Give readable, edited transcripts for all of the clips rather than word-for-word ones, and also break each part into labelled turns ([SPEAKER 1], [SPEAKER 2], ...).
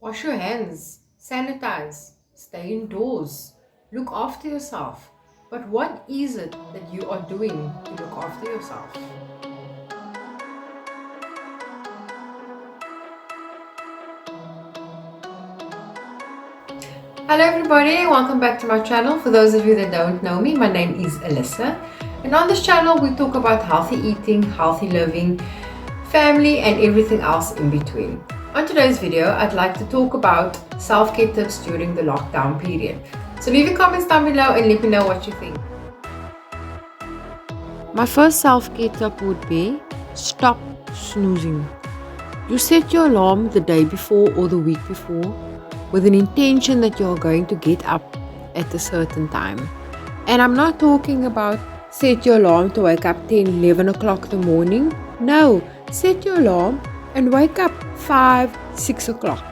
[SPEAKER 1] Wash your hands, sanitize, stay indoors, look after yourself. But what is it that you are doing to look after yourself? Hello everybody, welcome back to my channel. For those of you that don't know me, my name is Alyssa. And on this channel we talk about healthy eating, healthy living, family and everything else in between. On today's video, I'd like to talk about self-care tips during the lockdown period. So leave your comments down below and let me know what you think. My first self-care tip would be stop snoozing. You set your alarm the day before or the week before with an intention that you're going to get up at a certain time. And I'm not talking about set your alarm to wake up 10, 11 o'clock in the morning. No, set your alarm and wake up 5, 6 o'clock.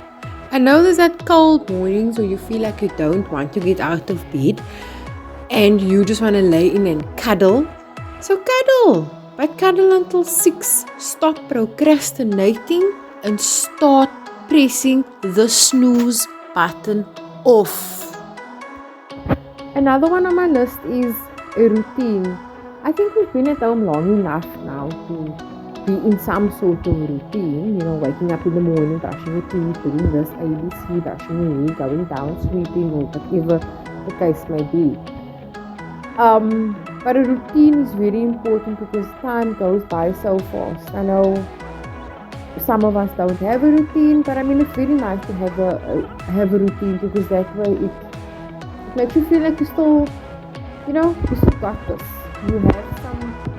[SPEAKER 1] I know there's that cold mornings where you feel like you don't want to get out of bed and you just want to lay in and cuddle. So cuddle, but cuddle until 6. Stop procrastinating and start pressing the snooze button off. Another one on my list is a routine. I think we've been at home long enough now to be in some sort of routine. You know, waking up in the morning, brushing your teeth, doing this, ABC, brushing your hair, going down, sweeping, or whatever the case may be. But a routine is very important because time goes by so fast. I know some of us don't have a routine, but I mean it's very nice to have a routine because that way it makes you feel like you still, you still got this. You have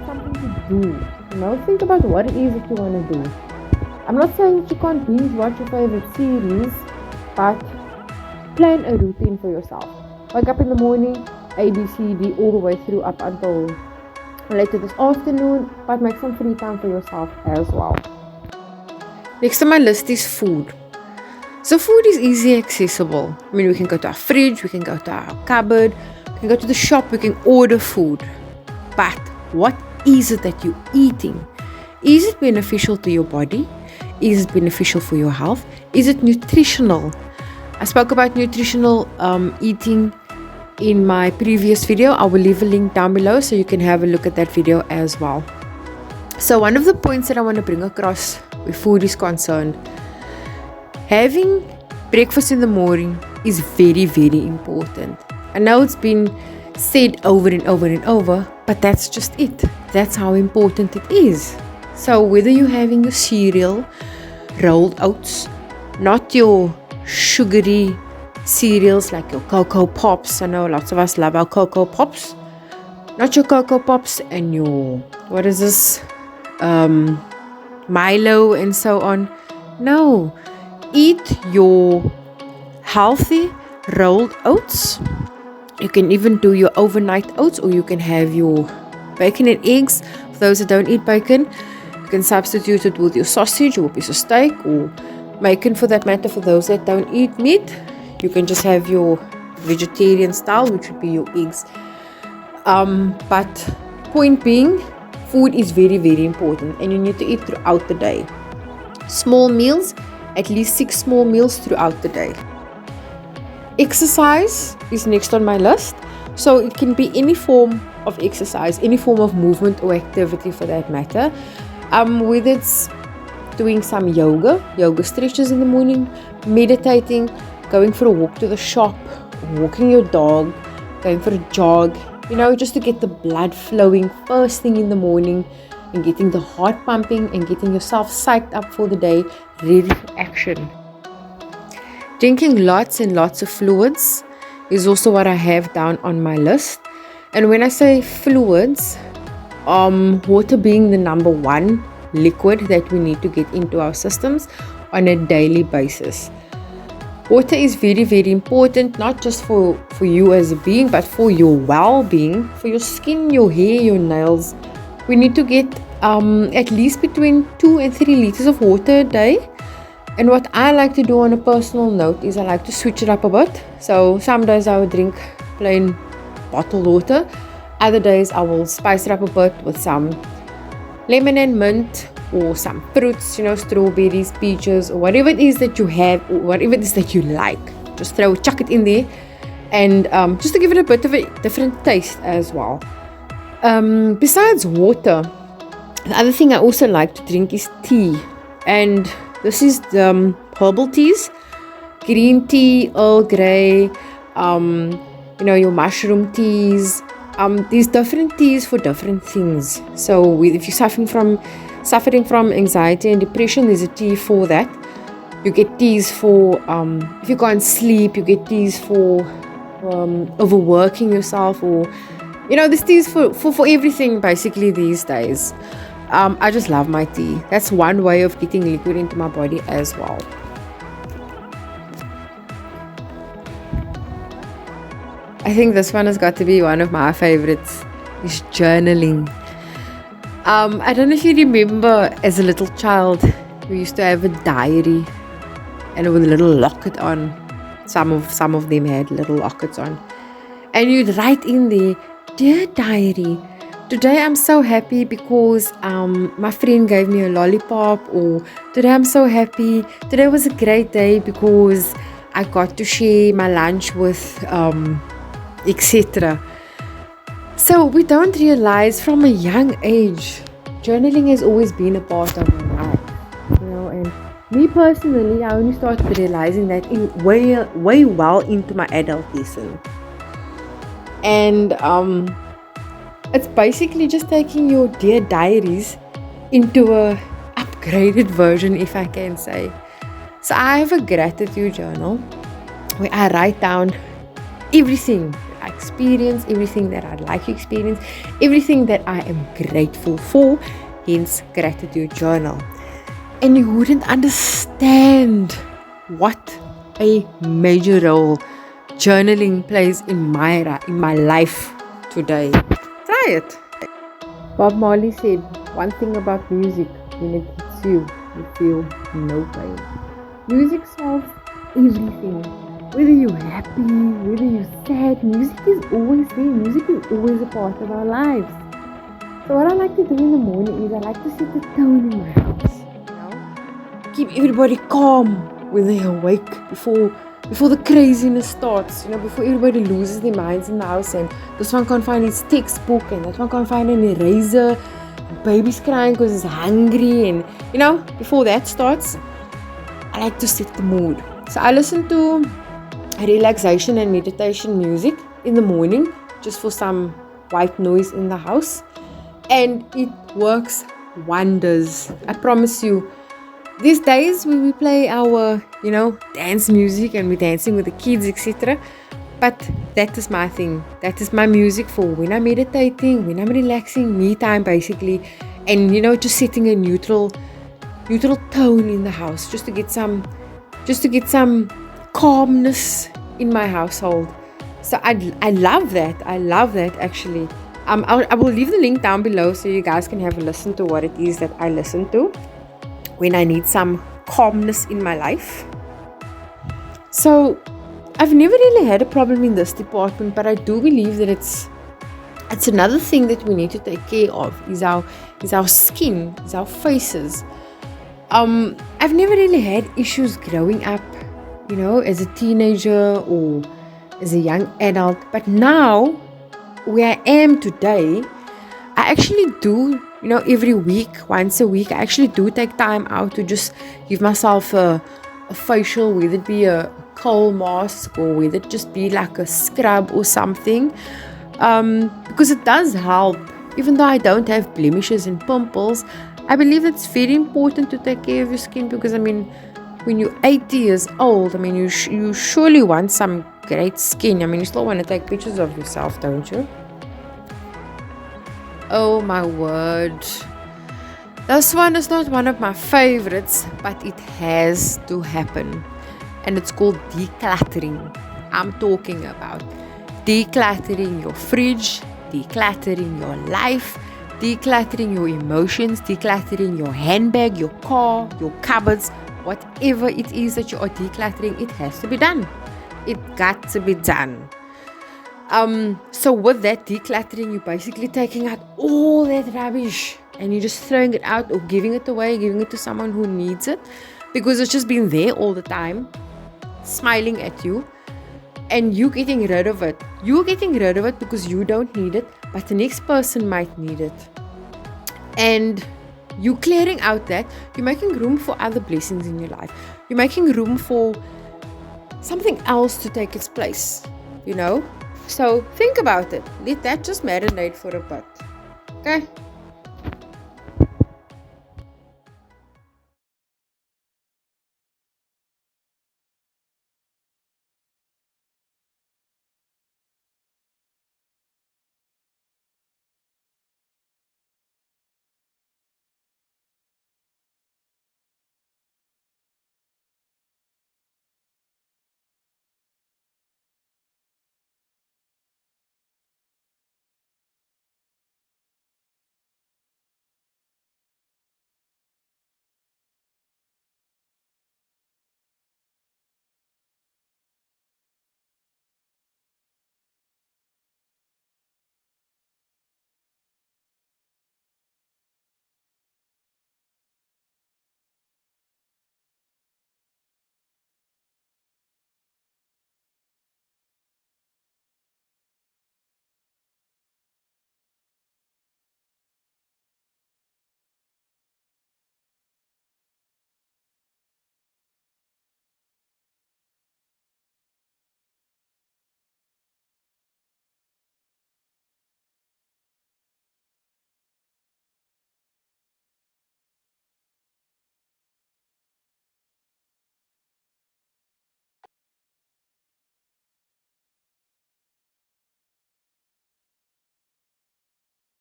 [SPEAKER 1] something to do. You know, think about what it is that you want to do. I'm not saying that you can't binge watch your favorite series, but plan a routine for yourself. Wake up in the morning, A, B, C, D, all the way through up until later this afternoon, but make some free time for yourself as well. Next on my list is food. So food is easily accessible. I mean, we can go to our fridge, we can go to our cupboard, we can go to the shop, we can order food. But what is it that you're eating? Is it beneficial to your body? Is it beneficial for your health? Is it nutritional? I spoke about nutritional eating in my previous video. I will leave a link down below so you can have a look at that video as well. So one of the points that I want to bring across where food is concerned, having breakfast in the morning is very, very important. I know it's been said over and over and over, but that's just it. That's how important it is. So whether you're having your cereal, rolled oats, not your sugary cereals like your Cocoa Pops. I know lots of us love our Cocoa Pops. Not your Cocoa Pops and your, what is this? Milo and so on. No, eat your healthy rolled oats. You can even do your overnight oats, or you can have your bacon and eggs. For those that don't eat bacon, you can substitute it with your sausage or a piece of steak, or bacon for that matter. For those that don't eat meat, you can just have your vegetarian style, which would be your eggs. But point being, food is very, very important and you need to eat throughout the day. Small meals, at least 6 small meals throughout the day. Exercise is next on my list. So it can be any form of exercise, any form of movement or activity for that matter. Whether it's doing some yoga stretches in the morning, meditating, going for a walk to the shop, walking your dog, going for a jog, just to get the blood flowing first thing in the morning and getting the heart pumping and getting yourself psyched up for the day, ready for action. Drinking lots and lots of fluids is also what I have down on my list. And when I say fluids, water being the number one liquid that we need to get into our systems on a daily basis. Water is very, very important, not just for you as a being, but for your well-being, for your skin, your hair, your nails. We need to get at least between 2 and 3 liters of water a day. And what I like to do on a personal note is I like to switch it up a bit. So some days I would drink plain bottled water. Other days I will spice it up a bit with some lemon and mint or some fruits, strawberries, peaches, or whatever it is that you have, or whatever it is that you like. Just chuck it in there, and just to give it a bit of a different taste as well. Besides water, the other thing I also like to drink is tea, and this is herbal teas, green tea, Earl Grey, your mushroom teas. There's different teas for different things. So if you're suffering from anxiety and depression, there's a tea for that. You get teas for if you can't sleep. You get teas for overworking yourself, or there's teas for everything basically these days. I just love my tea. That's one way of getting liquid into my body as well. I think this one has got to be one of my favorites, is journaling. I don't know if you remember, as a little child, we used to have a diary, and with a little locket on. Some of them had little lockets on, and you'd write in there, "Dear diary, today I'm so happy because my friend gave me a lollipop," or "Today I'm so happy. Today was a great day because I got to share my lunch with etc." So we don't realize from a young age, journaling has always been a part of my life, and me personally, I only started realizing that way well into my adultism. And it's basically just taking your dear diaries into a upgraded version, if I can say. So I have a gratitude journal where I write down everything that I experience, everything that I'd like to experience, everything that I am grateful for, hence gratitude journal. And you wouldn't understand what a major role journaling plays in my life today. Try it. Bob Marley said, "One thing about music, when it hits you, you feel no pain." Music solves everything. Whether you're happy, whether you're sad, music is always there. Music is always a part of our lives. So what I like to do in the morning is I like to set the tone in my house. Keep everybody calm when they awake before the craziness starts. Before everybody loses their minds in the house, and this one can't find his textbook, and that one can't find an eraser. Baby's crying because he's hungry, and before that starts, I like to set the mood. So I listen to relaxation and meditation music in the morning, just for some white noise in the house, and it works wonders. I promise you. These days we play our, dance music, and we're dancing with the kids, etc. But that is my thing. That is my music for when I'm meditating, when I'm relaxing, me time basically, and just setting a neutral tone in the house, just to get some calmness in my household. So I love that. I love that actually. I will leave the link down below so you guys can have a listen to what it is that I listen to when I need some calmness in my life. So I've never really had a problem in this department, but I do believe that it's another thing that we need to take care of is our skin, is our faces. I've never really had issues growing up, as a teenager or as a young adult, but now where I am today, I actually do, every week, once a week, I actually do take time out to just give myself a facial, whether it be a cold mask or whether it just be like a scrub or something, because it does help. Even though I don't have blemishes and pimples, I believe it's very important to take care of your skin, because when you're 80 years old, you surely want some great skin. You still want to take pictures of yourself, don't you? Oh my word. This one is not one of my favorites, but it has to happen. And it's called decluttering. I'm talking about decluttering your fridge, decluttering your life, decluttering your emotions, decluttering your handbag, your car, your cupboards, whatever it is that you are decluttering, it has to be done. It got to be done. So with that decluttering, you're basically taking out all that rubbish and you're just throwing it out or giving it away, giving it to someone who needs it because it's just been there all the time, smiling at you, and you getting rid of it. You're getting rid of it because you don't need it, but the next person might need it. And you clearing out that, you're making room for other blessings in your life. You're making room for something else to take its place, So think about it. Let that just marinate for a bit. Okay?